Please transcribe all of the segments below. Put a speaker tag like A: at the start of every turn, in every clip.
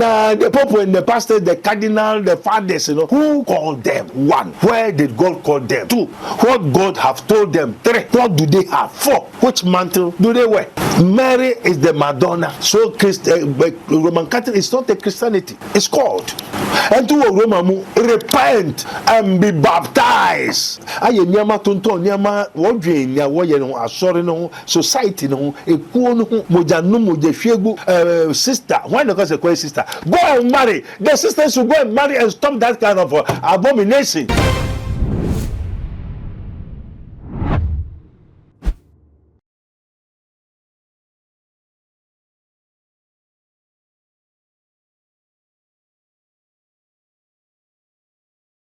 A: Now the Pope and the pastor, the cardinal, the fathers, who called them? 1. Where did God call them? 2. What God have told them? 3. What do they have? 4. Which mantle do they wear? Mary is the Madonna. So Roman Catholic is not a Christianity. It's called. And to Roman, repent and be baptized. Aye nyama tonton nyama wodwe nya woye no asori no society no ekuo no moja no moja hwegu sister. Why not say a sister? Go and marry. The sisters should go and marry and stop that kind of abomination.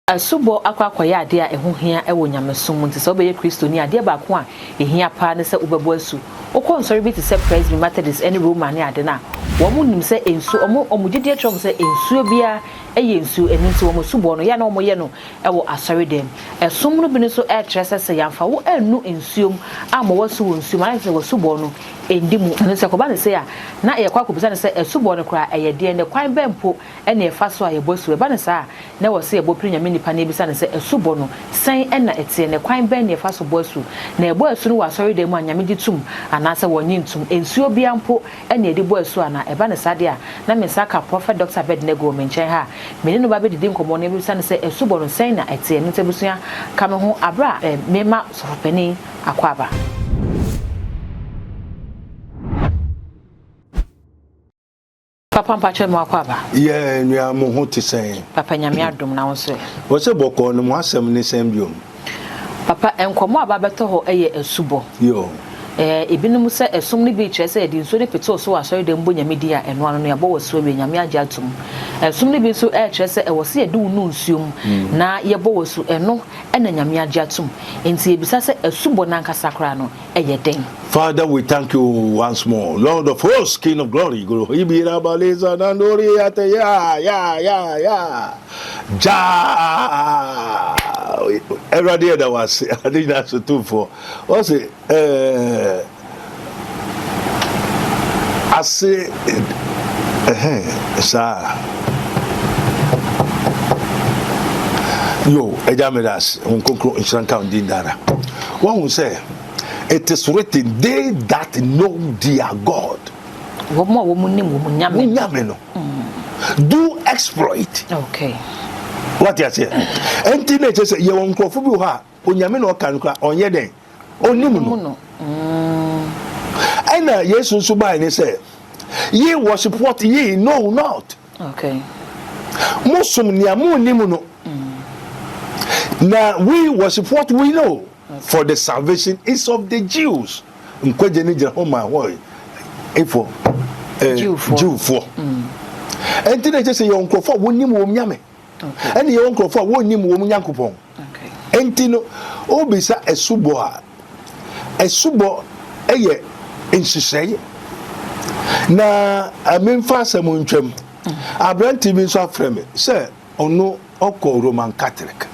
B: Asubo akwakwaya ade a eho hia ewo nyamesom nti se obeye kristoni ade ba ko a ehia pa ne se obebo asu okonsori bi te se Presbyterian Methodist any Roman ade na wo mu nim se ensu omugide atrom se ensu bia eye ensu eni nti wo mu subo no ya na omoye no ewo asori dem esom no bi ne so e trese se yamfa wo anu ensuom amo wasu wo ensuom na se wo subo no endimu ne se ko ba ne se ya na ye kwa kubisa ne se esubo no kra eye de ne kwan bempo ene efa so aye bosu e ba ne sa na wo se ebo prinya nipa na ebisa ne se esubo no san na etie ne kwan ben ne fa so boasu na ebo asu no wasori dem anyame ditum anase wonyi ntum ensuo bia mpo na edi boasu ana eba ne sade a na me saka Prophet Dr. Bednego menchen ha me no ba be didi nkomo na ebisa ne se esubo no san na etie no tebusua ka me ho abra mema sofopeni akwaba. Papa mpache mo akwaba.
A: Yeah, nua mo ho te sen.
B: Papa nyame adom na wo se.
A: Wo se boko no mo asem ne sem biom.
B: Papa enkomo aba beto ho eye esubo.
A: Yo.
B: Ebinum se esum ne bi kyerɛ sɛ edi nso ne peto so asɔre dem bo nyame di a eno ano no yabo wɔ be nyame agye atum esum ne bi so kyerɛ sɛ ɛwɔ se edi unu nsuom na yabo wɔ so eno ɛna nyame agye atum enti ebisa sɛ esubo na nkasa kra no ɛyɛ den.
A: Father, we thank you once more, Lord of hosts, King of glory. Guru ibira baleza nandori ate ya ja every that was I think that's a two for what's it I say sir yo ejamedas on conclude in count din dara one will say it is written, they that know their God do exploit.
B: Okay.
A: What you say? And teenagers say, you won't go for you. Onyame no can cry on your day. Onimuno. And yes, so by and say, ye worship what ye know not.
B: Okay.
A: Musum niamu nimuno. Now we worship what we know. For the salvation is of the Jews. Nkweje Jehovah hoy. Efo Jew for. And teenagers say yon krofo wonim wo nyame. Okay. And yon krofo wonim wo nyankopon. Okay. Entino obisa esubo a. Esubo eye nshisey. Na amemfa asem ntwam. Abranti bi so afreme. Say ono okọ Roman Catholic.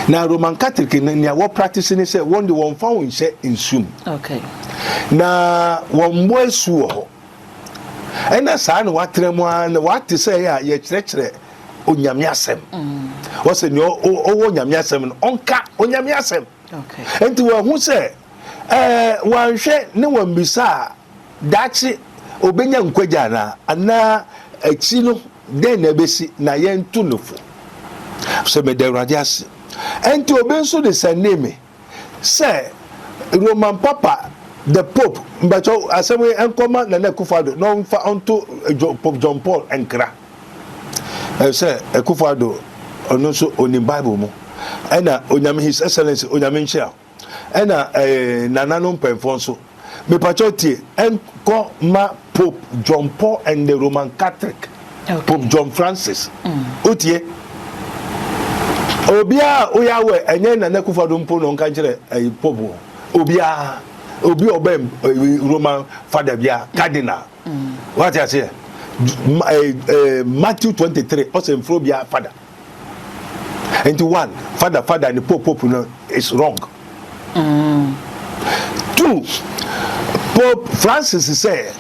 A: Now Roman Catholic na what practicing say one the one found in sum.
B: Okay.
A: Na one boy suo. And na sa no watremu an what to say ya ye kyerɛkyerɛ onyame asɛm. What say no o onyame asɛm no onka onyame asɛm.
B: Okay.
A: Enti wo hu sɛ wanhwɛ ne wan bisa dachi obenya nkwaja na ana akyi no den na besi na yentu nofo. So me de radias. And to obey so the same name, say Roman Papa, the Pope, but as a way and command and Ekufado, no unto Pope John Paul and Kra. I say Ekufado, or no so on the Bible, and Onyam His Excellency Onyamincha, and Nananum Penfonso, me patroti and call ma Pope John Paul and the Roman Catholic, okay. Pope John Francis, Utie. Obia oyawe enye na nekufado mpo no nka kire popo obia obi obem Roman father bia cardinal what you say Matthew 23 also mfrobia father into one father and the pope no is wrong. 2 Pope Francis say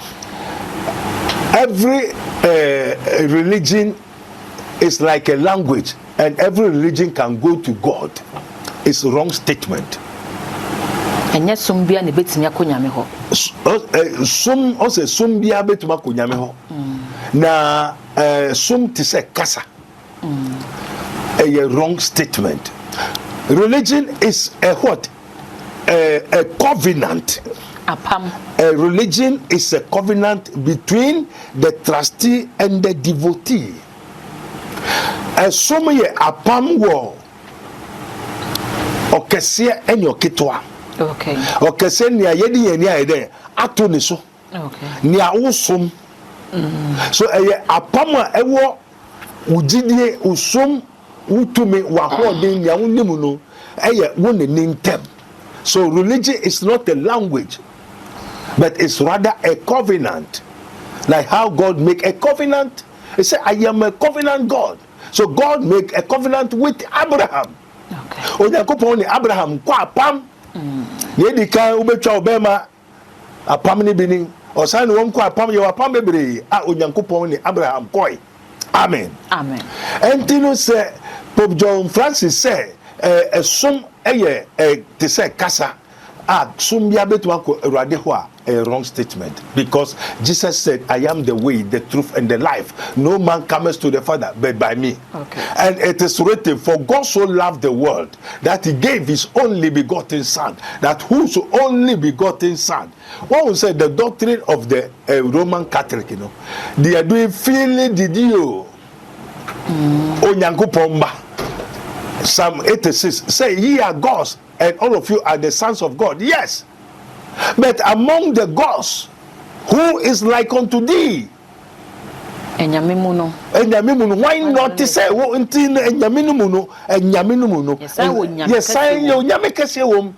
A: every religion is like a language and every religion can go to God is a wrong statement.
B: Enya sumbia ne betimi akonyame ho.
A: Sum o se sumbia betuma akonyame ho. Na sum te se kasa. A wrong statement. Religion is a what? A covenant.
B: Apam.
A: A religion is a covenant between the trustee and the devotee. A sum ye apam wo okese enyo ketwa.
B: Okay.
A: Okese ni ayedi ye ni ayede ato ni so.
B: Okay.
A: Ni awusum. So apam a ewo ugidie usum utumi wa hodin ni awunimu no won ni ntem. So religion is not a language, but it's rather a covenant. Like how God make a covenant. He said, I am a covenant God. So God make a covenant with Abraham.
B: Okay.
A: Onyankopon ni Abraham kwa apam. Ye di kan ubetwa obema apam ni bini. Osan won kwa apam ye apam bebre a Onyankopon ni Abraham koi. Amen.
B: Amen.
A: Entino say Pope John Francis say a sum te say kasa sum bia betuma ko Awurade ho a wrong statement, because Jesus said, I am the way, the truth, and the life. No man comes to the Father but by me.
B: Okay.
A: And it is written, for God so loved the world that he gave his only begotten Son, that whose only begotten Son. What we say, the doctrine of the Roman Catholic, they are doing feeling the deal. Onyankopon Psalm 86 say, ye are gods, and all of you are the sons of God. Yes. But among the gods, who is like unto thee?
B: Enyamimuno.
A: Why not to say, wo intin enyaminuno, enyaminuno. Yes,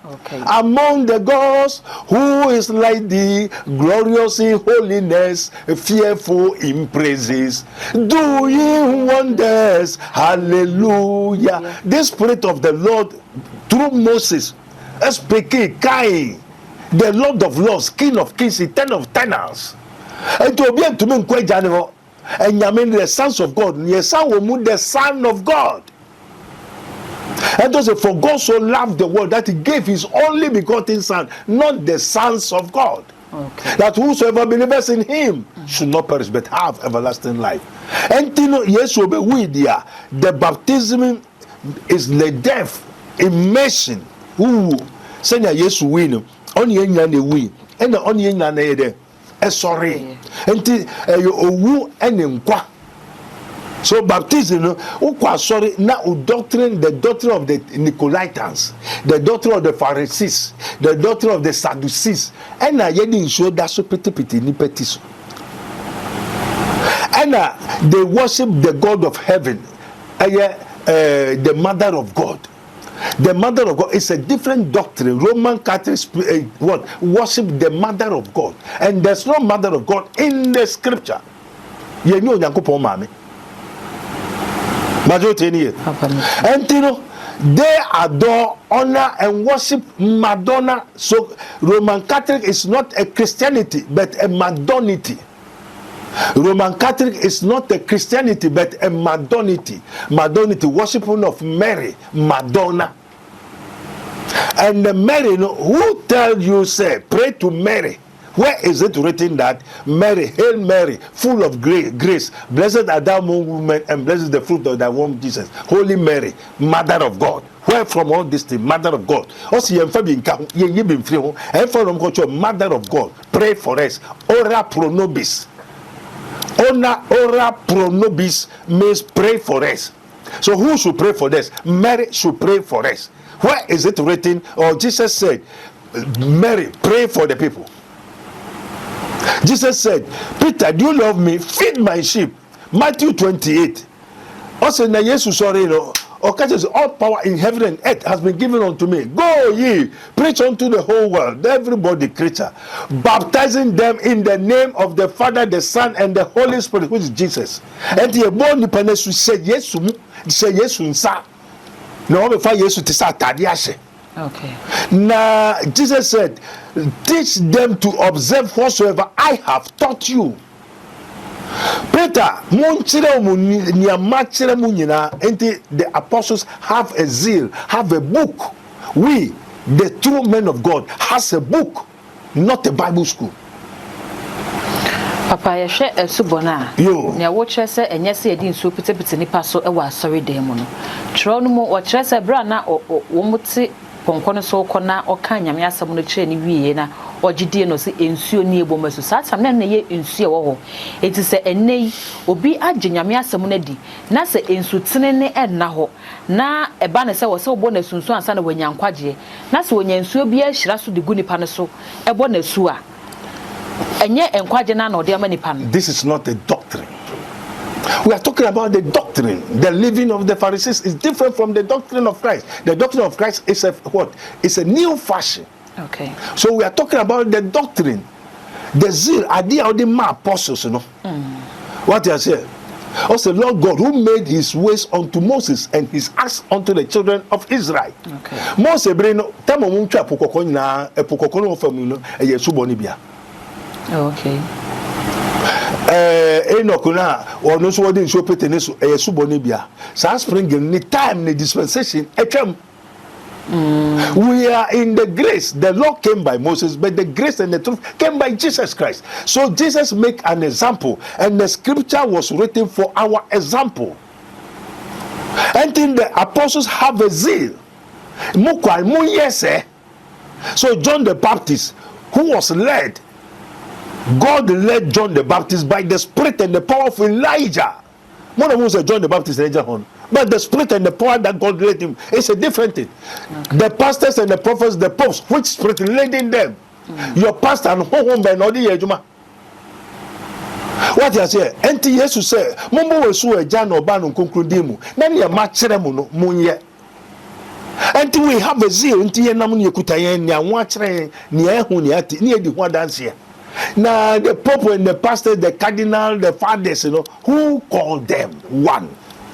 A: okay. Among the gods, who is like thee, glorious in holiness, fearful in praises, doing wonders. Hallelujah. Yeah. The Spirit of the Lord through Moses speaking, Kai, the Lord of Lords, King of Kings, Eternal of Tenors. And to be to me quite and Yamin the sons of God, the Son of God. And those for God so loved the world that he gave his only begotten Son, not the sons of God. Okay. That whosoever believes in him should not perish but have everlasting life. And yes, the baptism is the death, immersion. Who send yes win only in win and only in sorry. And you and so baptism sorry now doctrine, the doctrine of the Nicolaitans, the doctrine of the Pharisees, the doctrine of the Sadducees, and I didn't show that so pity nipetis. And they worship the God of heaven, the mother of God. The mother of God is a different doctrine. Roman Catholics worship the mother of God, and there's no mother of God in the scripture. You know, Yankupon Mami. Majority and they adore, honor, and worship Madonna. So Roman Catholic is not a Christianity but a Madonnity. Roman Catholic is not a Christianity but a Madonnity. Madonnity, worshiping of Mary, Madonna. And Mary, who tell you, say, pray to Mary? Where is it written that Mary, Hail Mary, full of grace, blessed are thou among women, and blessed is the fruit of thy womb, Jesus. Holy Mary, Mother of God. Where from all this thing, Mother of God? Also, you have been free, and from culture, Mother of God. Pray for us. Ora pro nobis. Ora pro nobis means pray for us. So who should pray for us? Mary should pray for us. Where is it written? Or Jesus said, Mary, pray for the people. Jesus said, Peter, do you love me? Feed my sheep. Matthew 28. Also, na Jesus sorry, all power in heaven and earth has been given unto me. Go ye, preach unto the whole world, everybody, creature, baptizing them in the name of the Father, the Son, and the Holy Spirit, which is Jesus. And the born the penesu said yes, say yes, unsa. No, before yes, to say tadiashe.
B: Okay.
A: Now Jesus said, teach them to observe whatsoever I have taught you. Peter, the apostles have a zeal, have a book. We, the true men of God, has a book, not a Bible school.
B: Papa, you share a subona. You watch us and yes, I didn't so put nipa so a was sorry demon. Trono or chess a brana or womuti, Poncono so corner or Kanya, Yasamun Chenny Viena. Or Gideon no see ensure near Bomas, some men ye ensure. It is a nay, or be a Genyamia Samunedi, Nasa insutine and naho. Na a banner was so bonus soon son when young quadje. Nasa when you ensure be a shrasu de guni panaso, a bonus sua. And yet, and quadjana or dear many pan.
A: This is not a doctrine. We are talking about the doctrine. The living of the Pharisees is different from the doctrine of Christ. The doctrine of Christ is a what? It's a new fashion.
B: Okay.
A: So we are talking about the doctrine, the zeal, idea of the apostles, you know. What you say? Also, Lord God who made his ways unto Moses and his acts unto the children of Israel.
B: Okay.
A: Moses breno tamo muntwa pokokon na epokokon of famuno eye suboni bia.
B: Okay.
A: Enoch na ono so wodi nso petene so eye suboni bia. Sa spring ni time ni dispensation etwam. We are in the grace. The law came by Moses, but the grace and the truth came by Jesus Christ. So Jesus make an example, and the scripture was written for our example. And then the apostles have a zeal. So John the Baptist, who was led, God led John the Baptist by the spirit and the power of Elijah. One of them said John the Baptist and Elijah. But the spirit and the power that God led him is a different thing. Okay. The pastors and the prophets, the popes, which spirit led in them? Your pastor and home by Nodi Yejuma. What you say? Enti Yesu say, Mumbo will sue a jan or ban on concludimu. Then you match ceremony, Munye. Until we have a zeal, until you namun Yakutayan, Nia Watchre, Nia Huniati, near the one dance here. Now, the pope and the pastor, the cardinal, the fathers, you know, who called them? One.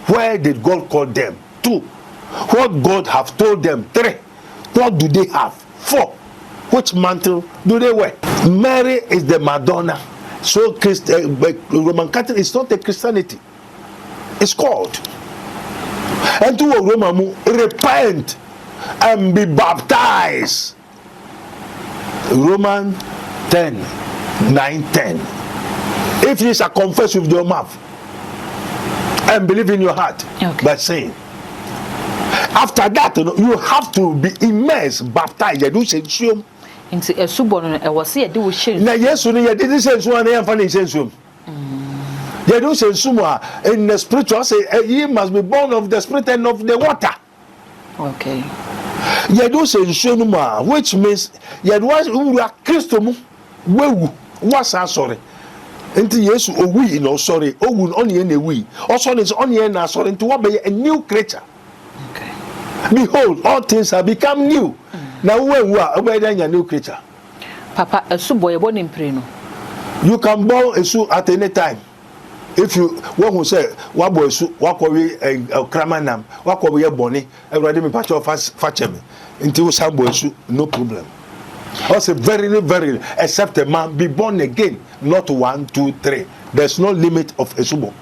A: Where did God call them? Two. What God have told them? Three. What do they have? Four. Which mantle do they wear? Mary is the Madonna. So Roman Catholic is not a Christianity. It's called. And to a Roman, repent and be baptized. Romans 10:9-10. If you shall confess with your mouth and believe in your heart, okay, by saying, after that, you have to be immersed, baptized. You do say
B: into a subon, I was say, do shame.
A: Now, yes, you didn't say so, and I am funny sense. You do say summa in the spiritual, say, ye must be born of the spirit and of the water.
B: Okay.
A: You do say summa, which means you are Christum, what's our sorry. Until yes, oh we no sorry, oh we only any we. Also is only an sorry to what a new creature.
B: Okay.
A: Behold, all things have become new. Now when we are obeying a new creature.
B: Papa, a suboy born in Preno.
A: You can born a suit at any time. If you one who say what boy suit, what away a cramanam, what away a bonny, everybody me patch of fatchem until some boy suit, no problem. Also, very, except a man be born again, not 1, 2, 3. There's no limit of a subo.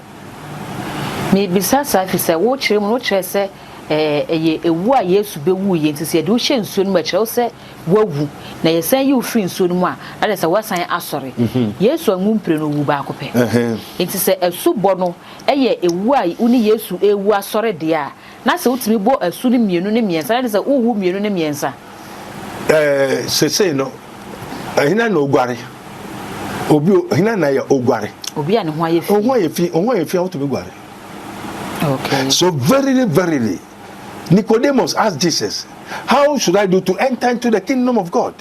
B: Maybe Sasa is a watch him, watch her say, a war yes to be wooing to say, do she soon much else say, woo. Now you say you free soon more, and as I was saying, sorry. Yes, or moon preno bacope. It is a subono, a why only yes to a war sorry dear. Not so to be bought a soon immunity, and that is a woo immunity.
A: Se no hina no gware obi hina na ya ogware
B: obi an ho ayefi
A: how to be gware.
B: Okay.
A: So very Nicodemus asked Jesus, how should I do to enter into the kingdom of God?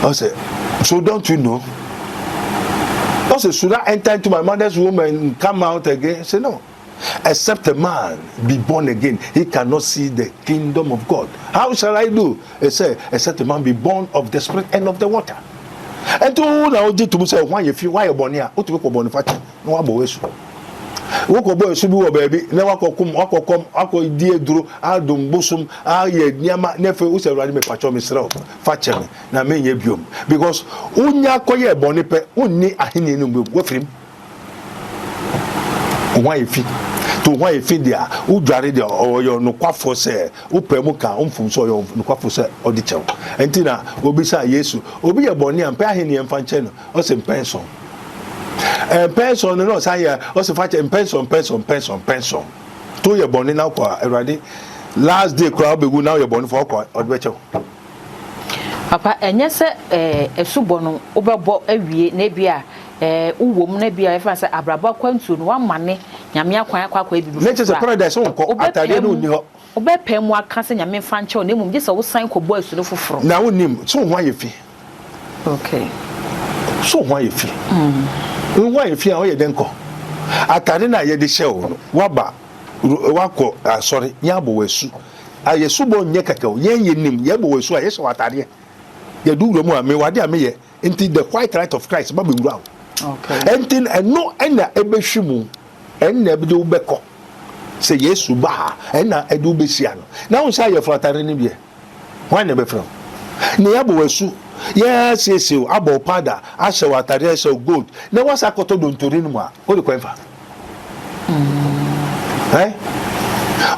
A: I said, so don't you know? I said, should I enter into my mother's womb and come out again? I said, no. Except a man be born again, he cannot see the kingdom of God. How shall I do? He said, except a man be born of the spirit and of the water. And to now did to say, why if you why born here? What to born fat? No, woko boy so bi wo baabi na wakokom die duro adom bosum aye niama nefe wo se Awurade me pacho me srew fa cheme na me nya biom because unya koye boni pe unni ahene no mbe wo firim why efi to why efi dia wo dware dia oyo no kwafo se wo pemu ka omfum so oyo no kwafo se odi chew enti na obi sa Yesu obi ye boni ampe ahene emfa nche no o se pension pension no say o se fa pension to ye boni na kwa Awurade last day crowd be go now ye boni for kwa odi chew
B: papa enye se esubo no obebo awie na bia uwom na bia efa se abraba kwantu no wamane nyame akwan akwa ebibi
A: nature se paradise wonko atade no ni ho
B: obepem mu aka se nyame fa nche na mum je se wo san kobo asu no foforo
A: na wonim so ho ayefi
B: okay
A: so ho ayefi ho ayefi a o ye denko atade na ye de hyew no waba wako sorry nyabo wasu ayesu bo nye kakao ye nim ye bo wasu a ye hyew atade ye du wuro mu a me wade a me ye into the white light of Christ ba be wura
B: okay
A: entin eno ena ebehwimu ena ebe de ubeko se Yesu ba ena edu besia no na won say ye flatare ni bie wan na be from ne yabo wasu yes abo pada ashe watare ashe gold na wasa koto dontori mu a o de kwenfa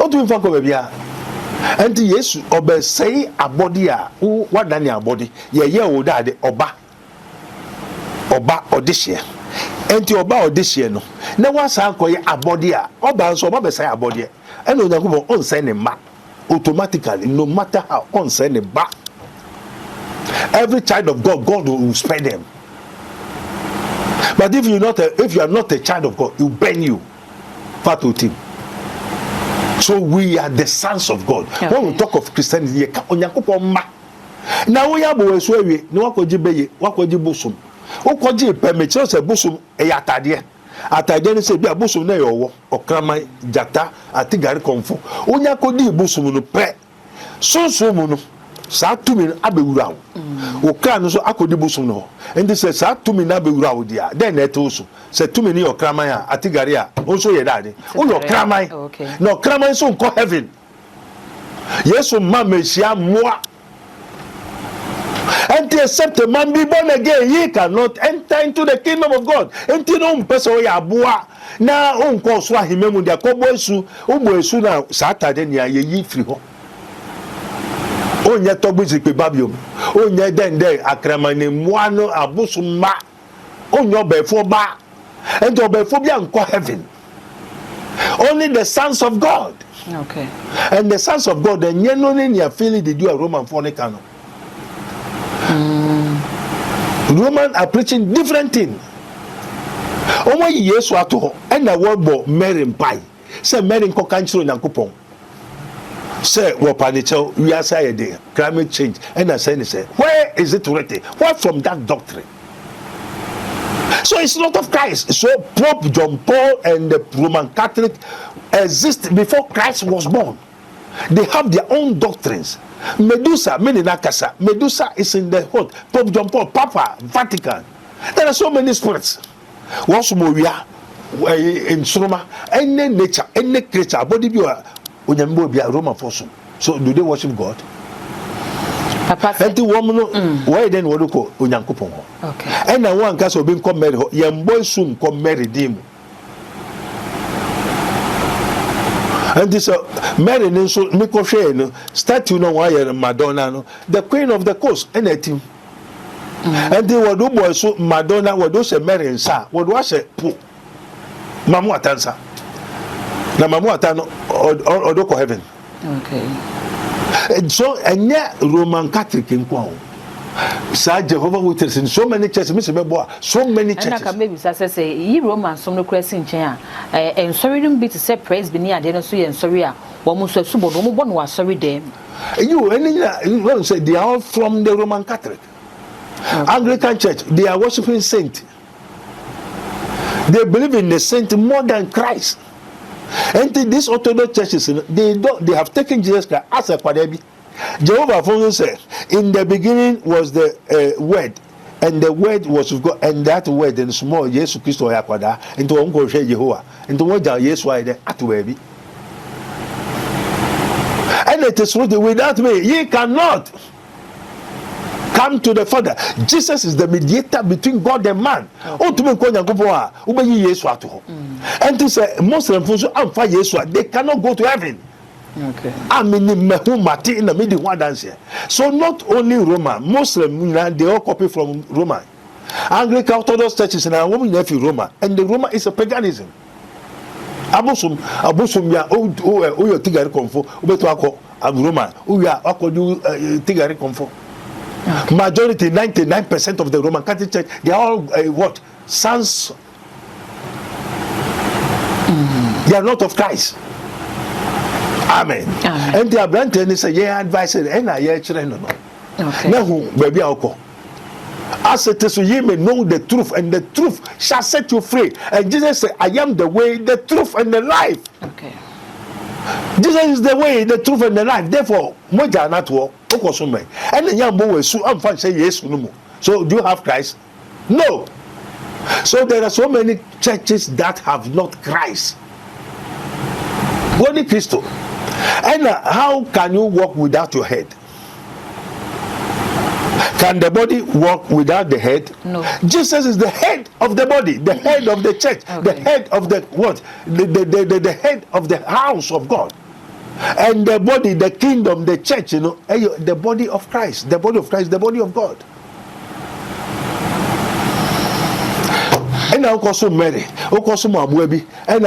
A: o tu mfa ko be bia enti Yesu obesei abodi a wadane abodi ye o dade oba odihye enti oba odihye no na wasa akoye abodi a oba nso oba besai abodi eno nyakubo onse ne ma automatically no matter how onse ne ba every child of God will spare them, but if you are not a child of God, he will burn you part with him. So we are the sons of God. Okay. When we talk of Christianity, now we have always we no wakoji beye wakoji busum wakoji permit say busum e atade ni say bia busum na yowo okraman jata atigari konfo onya kodi busum no pe so mu no sa tumi abewura wo kra no so akodi busum no and say sa tumi na abewura wo dia then na eto so say tumi ni okraman a atigari a onso ye dade o yo kraman no kraman so nko heaven Yesu ma mesia moa. And except a man be born again, he cannot enter into the kingdom of God. And you know, person ya bua na unko swa himemu dia koboesu, uboesu na Saturday ni ayi free ho. Onya tobu zikpe babiom. Onya dende akramane muano abusuma. Onya obefo ba. And obefo bia nko heaven. Only the sons of God.
B: Okay.
A: And the sons of God, then you know in your feeling they do a Roman fornicator. Roman are preaching different thing. Omo Yesu ato and the word bo Mary pie. Say Mary ko kanchiro Nyankopon. Say wo panicho we are say there climate change and I say where is it written? What from that doctrine? So it's not of Christ. So Pope John Paul and the Roman Catholic exist before Christ was born. They have their own doctrines. Medusa, Meninakasa. Medusa is in the hood. Pope John Paul, Papa, Vatican. There are so many spirits. Once more we are in Soma, any nature, any creature, body be a Roman fossil. So do they worship God?
B: Papa,
A: and the woman, why then what do you call Unyankupon?
B: Okay.
A: And I want castle being come marry, young boy soon come marry him. And this Mary Ninso Miko statue no wire Madonna, the queen of the coast, and a team. And they were do boys so Madonna, what those a Mary and Sa, what was a poor Mamu Atansa. Na Mamu Atano or Doko heaven.
B: Okay.
A: And so, and yet Roman Catholic in Kwao. Sir Jehovah Witness in so many churches, Mr. Bebo, so many churches.
B: And I can maybe say, ye Roman, some no crescent chair, and sorry, don't be to say praise be near the so and sorry, almost a subo, no one was sorry them.
A: You, and say they are all from the Roman Catholic. Anglican Church, they are worshiping saint. They believe in the saint more than Christ. And these Orthodox churches, they have taken Jesus Christ as a Kwadebi. Jehovah Fonso said, in the beginning was the word, and the word was with God, and that word and small Jesus Christ or Yakwada, into Uncle Jehovah. into moja Yesu aide atu baby. And it is written, without me ye cannot come to the Father. Jesus is the mediator between God and man. Oh, to me ko Nyankopon a ubeyi Yesu ato ho. And to say Muslim fo so amfa Yesu, they cannot go to heaven.
B: Okay.
A: I mean, mati in the middle one dance here. So not only Roman, Muslim, they all copy from Roman. Anglican Orthodox churches and a woman nephew Roma, and the Roma is a paganism. Abusum ya o tigari konfo, ubeto ako Roma, uya ako do tigari konfo. Majority 99% of the Roman Catholic Church, they are all what? Sons. They are not of Christ. Amen. And the Abranten is a year advice and a year children. Okay. Now, baby, alcohol. As it is, ye may know the truth, and the truth shall set you free. And Jesus said, I am the way, the truth, and the life. Okay. Jesus is the way, the truth, and the life. Therefore, moja not war, okosume. And the young boy so I'm fine say yes no more. So do you have Christ? No. So there are so many churches that have not Christ. Only Christ. And how can you walk without your head? Can the body walk without the head?
B: No.
A: Jesus is the head of the body, the head of the church, the head of the what? The head of the house of God. And the body, the kingdom, the church, the body of Christ, the body of Christ, the body of God. And now also Mary, also Mabuebi, and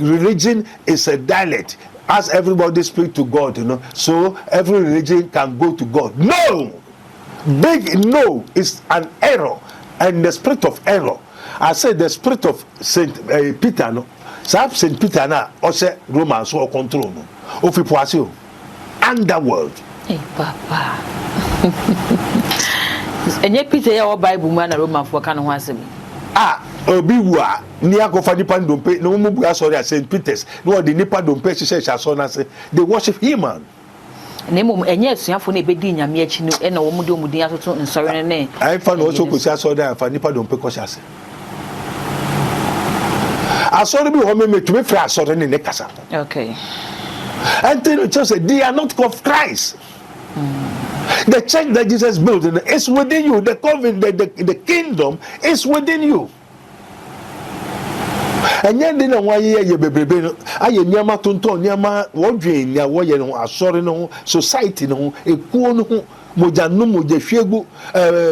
A: religion is a dialect. As everybody speak to God, so every religion can go to God. No! Big no is an error. And the spirit of error, I said the spirit of Saint Peter, no? Saint Peter na also Romans or control, no? Of people underworld.
B: Hey, Papa. And yet Peter, your Bible man, a Roman for can once me. Obiwa
A: ni akofa nipa ndompe no mu bua sorry at St. Peter's no the nipa ndompe she so na say they worship him man
B: na mom enye asuafo na ebedi nyame achi no e na wo mu de omudin atoto nsori ne
A: ai fa no so kosi asori da fa nipa ndompe ko shase asori bi ho me to be free asori ne kasa.
B: Okay.
A: And then just say they are not of Christ. The church that Jesus built is within you. The covenant, the kingdom is within you. And yet, they don't want you baby. I am Yama Tonton, Yama, Wodrin, Yawayan, Asori, no, society, no, a cool Mojanum, Jeshegu,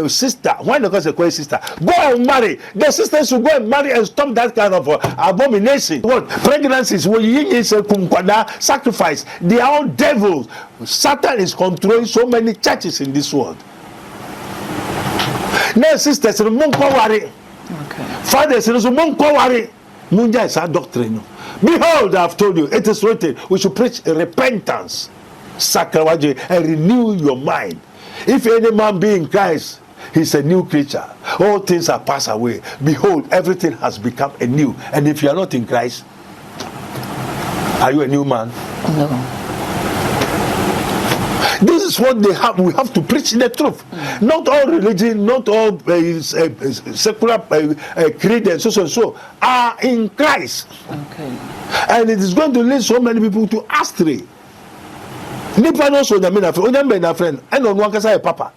A: sister. Why not cause a queer sister? Go and marry. The sisters will go and marry and stop that kind of abomination. What? Pregnancies, when you is a kumquada sacrifice, they are all devils. Satan is controlling so many churches in this world. Now, sisters, okay. Fathers, worry. Munja is our doctrine. Behold, I have told you, it is written, we should preach repentance, sacrifice, and renew your mind. If any man be in Christ, he's a new creature. All things are passed away. Behold, everything has become a new. And if you are not in Christ, are you a new man?
B: No.
A: This is what they have. We have to preach the truth. Not all religion, not all secular creed and so are in Christ.
B: Okay.
A: And it is going to lead so many people to astray. Nipa no so na me na friend and on one kasa papa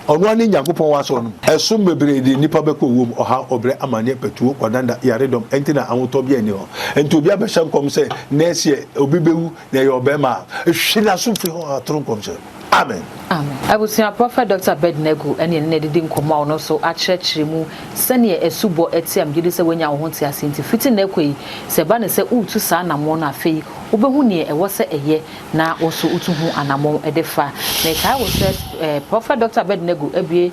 A: on one Nyankopon wa so no esum bebre di nipa beko wom oha obre amane petuo kwadanda yaredom entina anwoto bia ni ho enti obi abehye nkom se next year obi bewu na ye obema ehwina so fi ho atoro nkom se. Amen.
B: Amen. I will say a prophet Dr. Bednego and in Nedin Koma no so at church remu senior esubo etiam gidi se wenya wo ntia senti fiti na ekoi se ba ne se utu sa na mo na afei obehu ne e wo se eye na wo so utu hu anamon edefa na kai wo se prophet Dr. Bednego ebie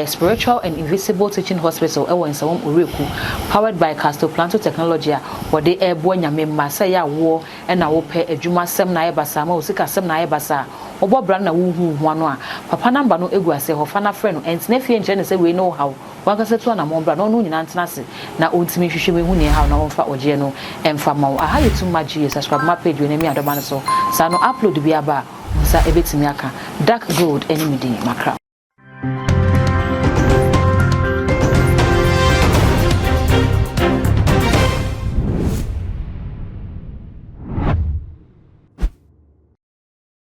B: spiritual and invisible teaching hospital e wo nsawom oreku powered by Castle Planto Technology a wo de ebo nyame ma se ya wo e na wo pe adwuma sem na ye basa ma wo sika sem na ye basa obo bra na wo hu no a papa number no egu ase ho fa na frɛ no entna fie nche ne se we know how waka se to na mo bra no no nyina ntena se na ontimi hwehwe me hu ne how na wo fa oje no emfa ma wo aha yetu magie subscribe my page we na mi adoma no so sa no upload bi aba sa ebetimi aka dark gold enemy makra